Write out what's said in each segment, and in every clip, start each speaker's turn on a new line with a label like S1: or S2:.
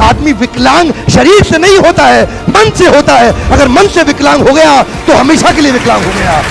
S1: आदमी विकलांग शरीर से नहीं होता है, मन से होता है। अगर मन से विकलांग हो गया तो हमेशा के लिए विकलांग हो गया।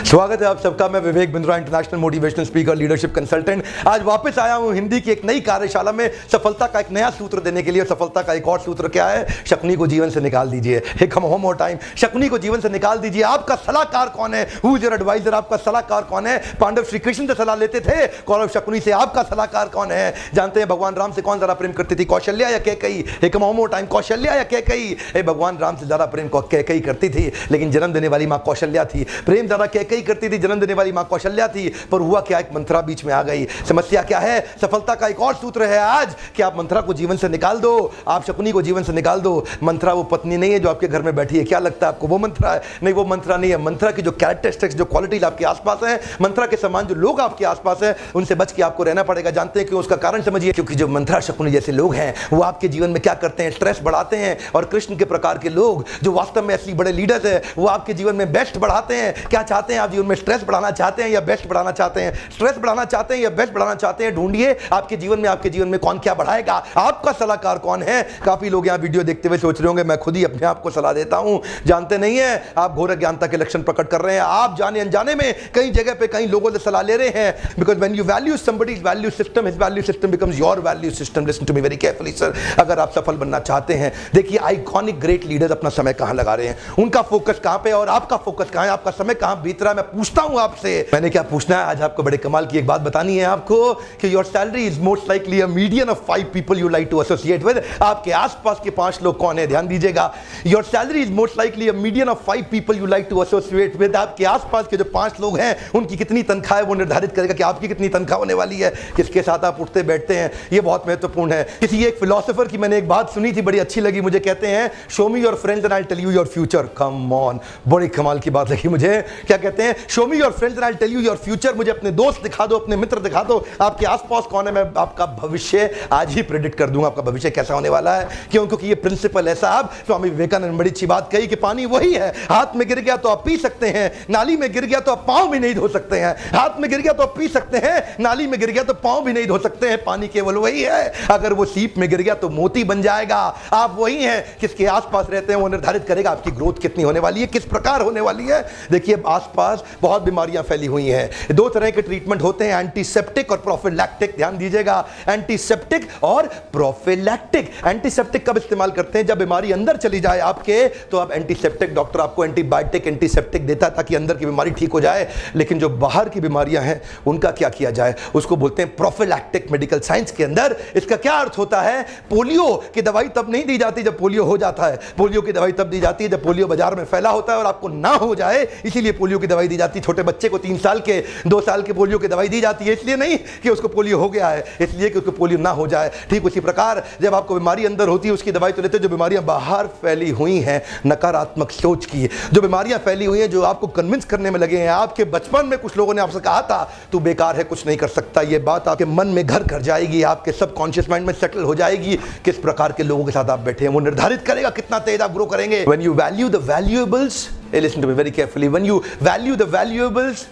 S1: स्वागत है आप सबका। मैं Vivek Bindra, international motivational speaker, leadership consultant. आज वापस आया हूं हिंदी की एक नई कार्यशाला में सफलता का एक नया सूत्र देने के लिए। सफलता का एक और सूत्र क्या है? शकुनी को जीवन से निकाल दीजिए। Hey come one more time, Shakuni को जीवन से निकाल दीजिए। आपका सलाहकार कौन है? Who is your adviser? आपका सलाहकार कौन है? पांडव श्री कृष्ण से सलाह लेते थे, कौरव शकुनी से। आपका सलाहकार कौन है? जानते हैं भगवान राम से कौन ज्यादा प्रेम करती थी, कौशल्या या कैकेयी? हे come one more time, Kaushalya या कैकेयी? हे भगवान राम से ज्यादा प्रेम कैकेयी करती थी, लेकिन जन्म देने वाली मां कौशल्या थी। प्रेम ज्यादा कैकेयी करती थी, जन्म देने वाली मां कौशल्या थी। पर हुआ क्या? एक मंत्रा बीच में आ गई। समस्या क्या है? सफलता का एक और सूत्र है आज कि आप मंत्रा को जीवन से निकाल दो, आप शकुनी को जीवन से निकाल दो। मंत्रा वो पत्नी नहीं है जो आपके घर में बैठी है। क्या लगता है आपको वो मंत्रा है? नहीं, वो मंत्रा नहीं है। मंत्रा की जो कैरेक्टरिस्टिक्स, जो क्वालिटीज आपके आसपास है, मंत्रा के समान जो लोग आपके आसपास है, उनसे बच के आपको रहना पड़ेगा। जानते हैं क्यों? उसका कारण समझिए। क्योंकि जो मंत्रा शकुनी जैसे लोग हैं वो आपके जीवन में क्या करते हैं? स्ट्रेस बढ़ाते हैं। और कृष्ण के प्रकार के लोग जो वास्तव में असली बड़े लीडर्स हैं, वो आपके जीवन में बेस्ट बढ़ाते हैं। क्या चाहते हैं आप जीवन में? स्ट्रेस बढ़ाना चाहते हैं या बेस्ट बढ़ाना चाहते हैं? स्ट्रेस बढ़ाना चाहते हैं या बेस्ट बढ़ाना चाहते हैं? ढूंढिए आपके जीवन में कौन क्या बढ़ाएगा। आपका सलाहकार कौन है? काफी लोग यहां वीडियो देखते हुए सोच रहे होंगे मैं खुद ही अपने आप को सलाह देता हूं। जानते नहीं है आप घोर अज्ञानता के लक्षण प्रकट कर रहे हैं। आप जाने अनजाने में कई जगह पे कई लोगों से सलाह ले रहे हैं। Because when you value somebody's value system, his value system becomes your value system. Listen to me very carefully sir. अगर आप सफल बनना चाहते हैं, देखिए आइकॉनिक ग्रेट लीडर्स अपना समय कहां लगा रहे हैं, उनका फोकस कहां पे और आपका फोकस कहां है, आपका समय कहां बीत रहा है। मैं पूछता हूं आपसे, मैंने क्या पूछना है आज? आपको बड़े कमाल की एक बात बतानी है आपको कि your salary is most likely a median of 5 people you like to associate with. आपके आसपास के 5 लोग कौन है? ध्यान दीजिएगा। Your salary is most likely a median of 5 people you like to associate with. आपके आसपास के जो 5 लोग हैं उनकी कितनी तनख्वाह है वो निर्धारित करेगा कि आपकी कितनी तनख्वाह होने वाली है, किसके साथ आप उठते बैठते हैं। ये बहुत महत्वपूर्ण है। किसी एक फिलोसोफर की मैंने एक बात सुनी थी, बड़ी अच्छी लगी मुझे। कहते हैं show me your friends and I tell you your future. Come on, बड़ी कमाल की बात लगी मुझे। क्या कहते हैं? Show me your friends and I tell you your future. मुझे अपने दोस्त दिखा दो, अपने मित्र दिखा दो, आपके आसपास कौन है, मैं आपका भविष्य आज ही प्रेडिक्ट कर दूंगा आपका भविष्य कैसा होने वाला है। क्यों? क्योंकि ये प्रिंसिपल है साहब। स्वामी विवेकानंद ने बड़ी अच्छी बात कही कि पानी वही है, हाथ में गिर गया तो आप पी सकते हैं, नाली में गिर गया तो आप पांव भी नहीं धो सकते हैं। हाथ में गिर गया तो आप पी सकते हैं, नाली में गिर गया तो पांव भी नहीं धो सकते हैं। पानी केवल वही है। अगर वो सीप में गिर गया तो मोती बन जाएगा। आप वही हैं। किसके आसपास रहते हैं वो निर्धारित करेगा आपकी ग्रोथ कितनी होने वाली है, किस प्रकार होने वाली है। देखिए आसपास बहुत बीमारियां फैली हुई हैं। 2 तरह के ट्रीटमेंट होते हैं, एंटीसेप्टिक और प्रोफिलैक्टिक। ध्यान दीजिएगा, एंटीसेप्टिक और प्रोफिलैक्टिक। एंटीसेप्टिक कब इस्तेमाल करते हैं? जब बीमारी अंदर चली जाए आपके, तो आप एंटीसेप्टिक, डॉक्टर आपको एंटीबायोटिक एंटीसेप्टिक देता है ताकि अंदर की बीमारी ठीक हो जाए। लेकिन जो बाहर की बीमारियां हैं उनका क्या किया जाए? उसको बोलते हैं प्रोफिलैक्टिक। मेडिकल साइंस के अंदर इसका क्या अर्थ होता है? पोलियो की दवाई तब नहीं दी जाती जब पोलियो हो जाता है। पोलियो की दवाई तब दी जाती है जब पोलियो बाजार में फैला होता है और आपको ना हो जाए, इसीलिए पोलियो की दवाई दी जाती है। छोटे बच्चे को 3 साल के 2 साल के पोलियो की दवाई दी जाती है, इसलिए नहीं कि उसको पोलियो हो गया है, इसलिए कि उसको पोलियो ना हो जाए। ठीक उसी प्रकार जब आपको बीमारी अंदर होती है उसकी दवाई तो लेते हैं। जो बीमारियां बाहर फैली हुई हैं नकारात्मक सोच की, जो बीमारियां फैली हुई हैं जो आपको कन्विंस करने में लगे हैं, आपके बचपन में कुछ लोगों ने आपसे कहा था तू बेकार है, कुछ नहीं कर सकता, ये बात आपके मन में घर कर जाएगी, आपके सबकॉन्शियस माइंड में सेटल हो जाएगी। किस प्रकार के लोगों के साथ आप बैठे हैं वो निर्धारित करेगा कितना तेज आप ग्रो करेंगे। When you value the valuables, listen to me very carefully, when you value the valuables,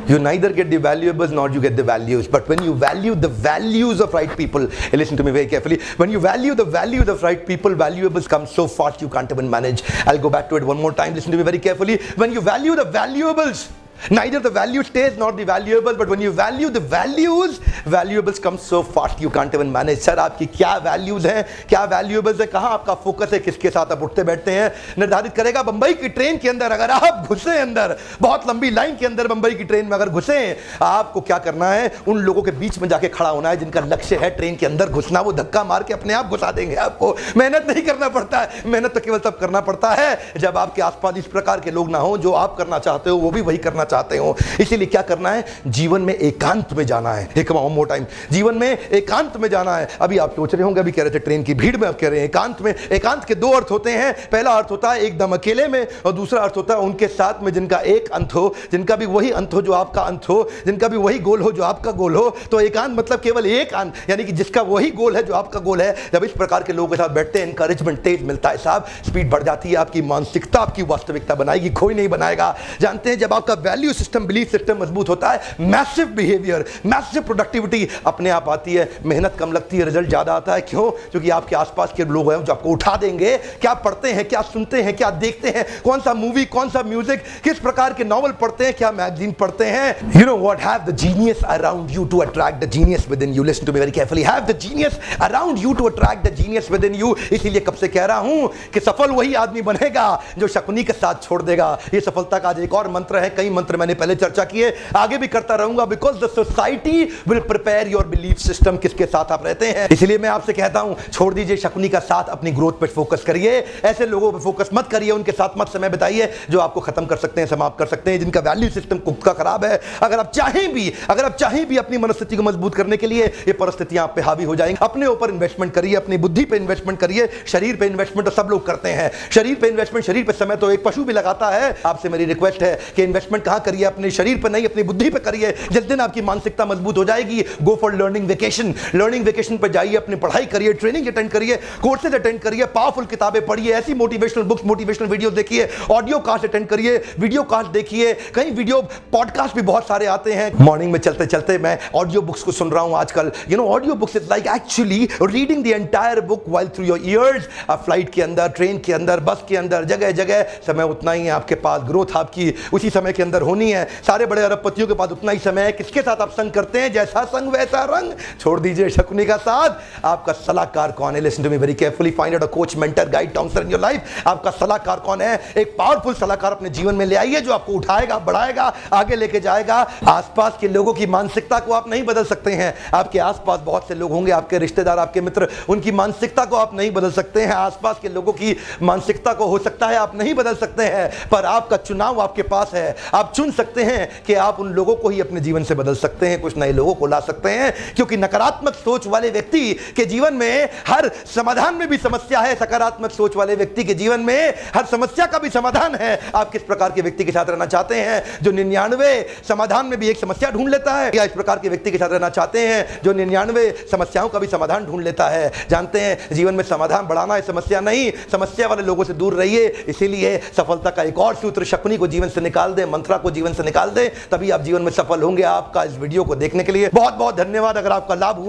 S1: you neither get the valuables nor you get the values. But when you value the values of right people, listen to me very carefully, when you value the values of right people, valuables come so fast you can't even manage. I'll go back to it one more time, listen to me very carefully. When you value the valuables, neither the value stays nor the valuable, but when you value the values, valuables come so fast you can't even manage. Sir आपकी क्या values हैं, क्या valuables है, कहां आपका focus है, किसके साथ आप उठते बैठते हैं, निर्धारित करेगा। बंबई की ट्रेन के अंदर अगर आप घुसे अंदर, बहुत लंबी लाइन के अंदर बंबई की ट्रेन में अगर घुसे, आपको क्या करना है? उन लोगों के बीच में जाके खड़ा होना है जिनका लक्ष्य है ट्रेन के अंदर घुसना। वो धक्का मार के अपने आप घुसा देंगे आपको, मेहनत नहीं करना पड़ता है। मेहनत तो केवल तब करना पड़ता है जब आपके आसपास इस प्रकार के लोग ना हो, जो आप करना चाहते हो वो भी वही करना चाहते हो। इसीलिए क्या करना है, जीवन में एकांत में जाना है। एक वन मोर टाइम, जीवन में एकांत में जाना है। अभी आप सोच रहे होंगे, अभी कह रहे थे ट्रेन की भीड़ में, अब कह रहे हैं एकांत में। एकांत के दो अर्थ होते हैं। पहला अर्थ होता है एकदम अकेले में, और दूसरा अर्थ होता है उनके साथ में जिनका एक अंत हो, जिनका भी वही अंत हो जो आपका अंत हो, जिनका भी वही गोल हो जो आपका गोल हो। तो एकांत मतलब केवल एक अंत, यानी कि जिसका वही गोल है जो आपका गोल है। जब इस प्रकार के लोगों के साथ बैठते हैं, इंकरेजमेंट तेज मिलता है साहब, स्पीड बढ़ जाती है, आपकी मानसिकता आपकी वास्तविकता बनाएगी, कोई नहीं बनाएगा। जानते हैं, जब आपका वैल्यू सिस्टम, बिलीफ सिस्टम मजबूत होता है, मैसिव बिहेवियर, मैसिव प्रोडक्टिविटी अपने आप आती है। मेहनत कम लगती है, रिजल्ट ज्यादा आता है। क्यों? क्योंकि आपके आसपास के लोग हैं जो आपको उठा देंगे। क्या पढ़ते हैं, क्या सुनते हैं, क्या देखते हैं, कौन सा मूवी, कौन सा म्यूजिक, किस प्रकार के नॉवल पढ़ते हैं, क्या मैगजीन पढ़ते हैं। You know what, have the genius around you to attract the genius within you. Listen to me very carefully, have the genius around you to attract the genius within you. इसीलिए कब से कह रहा हूं कि सफल वही आदमी बनेगा जो शकुनी के साथ छोड़ देगा। ये सफलता का आज एक और मंत्र है। कई मंत्र मैंने पहले चर्चा किए, आगे भी करता रहूंगा। Because the society will prepare your belief system, किसके साथ आप रहते हैं। इसलिए मैं आपसे कहता हूं, छोड़ दीजिए शकुनी का साथ, अपनी ग्रोथ पर फोकस करिए। ऐसे लोगों पर फोकस मत करिए, उनके साथ मत समय बिताइए जो आपको खत्म कर सकते हैं, समाप्त कर सकते हैं, जिनका वैल्यू सिस्टम खुद का खराब है। अगर आप चाहें भी अपनी मनस्थिति को मजबूत करने के लिए, ये परिस्थितियां आप पे हावी हो जाएंगी। अपने ऊपर इन्वेस्टमेंट करिए, अपनी बुद्धि पे इन्वेस्टमेंट करिए। शरीर पे इन्वेस्टमेंट तो सब लोग करते हैं, शरीर पे इन्वेस्टमेंट, शरीर पे समय तो एक पशु भी लगाता है। आपसे मेरी रिक्वेस्ट है कि इन्वेस्टमेंट कहां करिए, अपने शरीर पे नहीं, अपनी बुद्धि पे करिए। जिस दिन आपकी मानसिकता मजबूत हो जाएगी, go for learning vacation. Learning vacation पे जाइए, अपनी पढ़ाई करिए, ट्रेनिंग अटेंड करिए, कोर्सेज अटेंड करिए, पावरफुल किताबें पढ़िए, ऐसी मोटिवेशनल बुक्स, मोटिवेशनल वीडियोस देखिए, ऑडियो कास्ट अटेंड करिए, वीडियो कास्ट देखिए। कई वीडियो पॉडकास्ट भी बहुत सारे आते हैं। मॉर्निंग में चलते चलते मैं ऑडियो बुक्स को सुन रहा हूं आजकल। You know, audio books is like actually reading the entire book while through your ears. आप फ्लाइट के अंदर, ट्रेन के अंदर, बस के अंदर, जगह जगह समय उतना ही है आपके पास। ग्रोथ आपकी उसी समय के अंदर होनी है। सारे बड़े अरबपतियों के पास उतना ही समय है। किसके साथ आप संग करते हैं, जैसा संग वैसा रंग। छोड़ दीजिए शकुनी का साथ। आपका सलाहकार कौन है? Listen to me very carefully, find out a coach, mentor, guide, counsellor in your life. आपका सलाहकार कौन है? एक पावरफुल सलाहकार अपने जीवन में ले आइए जो आपको उठाएगा, बढ़ाएगा, आगे लेके जाएगा। आसपास के लोगों की मानसिकता को आप नहीं बदल सकते हैं। आपके आसपास बहुत से लोग होंगे, आपके रिश्तेदार, आपके मित्र, उनकी मानसिकता को आप नहीं बदल सकते हैं। आसपास के लोगों की मानसिकता को हो सकता है आप नहीं बदल सकते हैं, पर आपका चुनाव आपके पास है। आप चुन सकते हैं कि आप उन लोगों को ही अपने जीवन से बदल सकते हैं, कुछ नए लोगों को ला सकते हैं। क्योंकि नकारात्मक सोच वाले व्यक्ति के जीवन में हर समाधान में भी समस्या है, सकारात्मक सोच वाले व्यक्ति के जीवन में हर समस्या का भी समाधान है। आप किस प्रकार के व्यक्ति के साथ रहना चाहते हैं जो 99 समाधान में भी एक समस्या ढूंढ लेता है, या इस प्रकार के व्यक्ति के साथ रहना चाहते हैं जो 99 समस्याओं का भी समाधान ढूंढ लेता है? जानते हैं, जीवन में समाधान बढ़ाना है, समस्या नहीं। समस्या वाले लोगों से दूर रहिए। इसीलिए सफलता का एक और सूत्र, शकुनी को जीवन से निकाल दें, मंत्रा को जीवन से निकाल दें, तभी आप जीवन में सफल होंगे। आपका इस वीडियो को देखने के लिए बहुत बहुत धन्यवाद। अगर आपका लाभ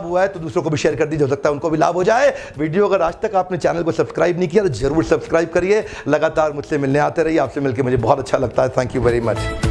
S1: हुआ है, तो दूसरों को भी शेयर कर दीजिए, हो सकता है उनको भी लाभ हो जाए। वीडियो अगर आज तक आपने चैनल को सब्सक्राइब नहीं किया तो जरूर सब्सक्राइब करिए। लगातार मुझसे मिलने आते रहिए। आपसे मिलकर मुझे बहुत अच्छा लगता है। Thank you very much.